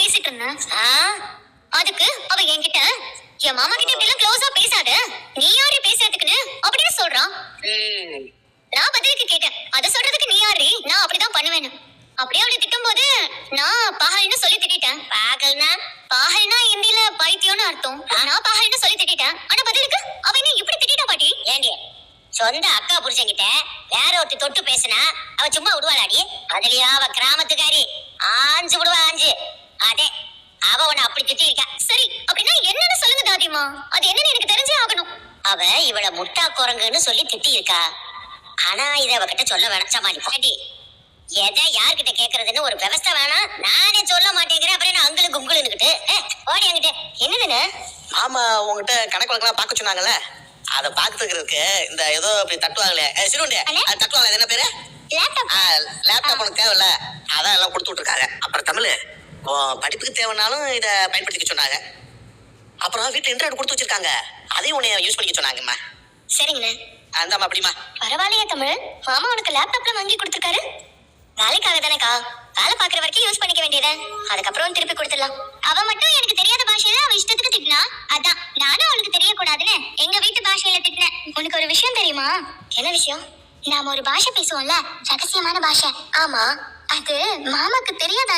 பேசிட்டு இருந்தேன். அதுக்கு அவ என்கிட்ட என் மாமா கிட்ட இப்படி எல்லாம் க்ளோஸா பேசாத, நீ யாரு பேசுறதுக்குன்னு அப்படின்னு சொல்றான். நான் பதிலுக்கு கேட்டேன், அத சொல்றதுக்கு நீ யாரு, நான் அப்படிதான் பண்ணுவேன்னு. அப்படியே அவளை திட்டும் போது நான் பாகல்னு சொல்லி திட்டேன். பாகல்னா ஹிந்தில பைத்தியம்னு அர்த்தம். நான் பாகல்னு சொல்லி திட்டேன். ஆனா பதிலுக்கு அவ என்ன இப்படி திட்டா பாட்டி. ஏண்டி சொந்த அக்கா புருஷன்கிட்ட வேற ஒருத்தி தொட்டு பேசினா அவ சும்மா விடுவாளாடி? அதுலயா அவ கிராமத்துக்காரி, ஆஞ்சு விடுவா ஆஞ்சு. அதே அவ உன்னை அப்படி திட்டி இருக்கா. சரி அப்படின்னா என்னன்னு சொல்லுங்க தாதிமா, அது என்னன்னு எனக்கு தெரிஞ்சே ஆகணும். அவ இவள முட்டா குரங்குன்னு சொல்லி திட்டி இருக்கா. ஆனா இத அவகிட்ட சொல்ல வேணாம், சமாளிப்போம். எதை யார்கிட்ட கேக்குறதுன்னு ஒரு விவஸ்தை வேணாம். நானே சொல்ல மாட்டேங்கிறேன், அப்புறம் நான் அங்களுக்கு உங்களுன்னுக்கிட்டு ஓடி என்கிட்ட என்னன்னு. ஆமா, உங்ககிட்ட கணக்கு வழக்கெல்லாம் பார்க்க சொன்னாங்கல்ல, அதை பார்த்துக்கிறதுக்கு இந்த ஏதோ அப்படி தட்டுவாங்களே சிறுவண்டே, அது தட்டுவாங்க, என்ன பேரு? லேப்டாப் உனக்கு தேவையில்ல, அதான் எல்லாம் கொடுத்து விட்டுருக்காங்க. அப்புறம் தமிழ் படிப்புக்கு தேவைன்னாலும் இதை பயன்படுத்திக்க சொன்னாங்க. அப்புறம் வீட்டுல இன்டர்நெட் கொடுத்து வச்சிருக்காங்க, அதையும் உன்னை யூஸ் பண்ணிக்க சொன்னாங்கம்மா. சரிங்கண்ணே. அந்தாம்மா அப்படிமா. பரவாயில்லையா தமிழ், மாமா உனக்கு லேப்டாப்ல வாங்கி கொடுத்துருக்காரு. வேலைக்காக தானேக்கா, வேலை பாக்குற வரைக்கும் யூஸ் பண்ணிக்க வேண்டியது, அதுக்கப்புறம் திருப்பி கொடுத்துடலாம். அவ மட்டும் எனக்கு தெரியாத பாஷையில அவ இஷ்டத்துக்கு திட்டினா, அதான் நானும் அவளுக்கு தெரியக்கூடாதுன்னு எங்க வீட்டு பாஷையில திட்டினேன். உனக்கு ஒரு விஷயம் தெரியுமா? என்ன விஷயம்? நாம ஒரு பாஷை பேசுவோம்ல, ரகசியமான பாஷை. ஆமா, அது மாமாக்கு தெரியாதா?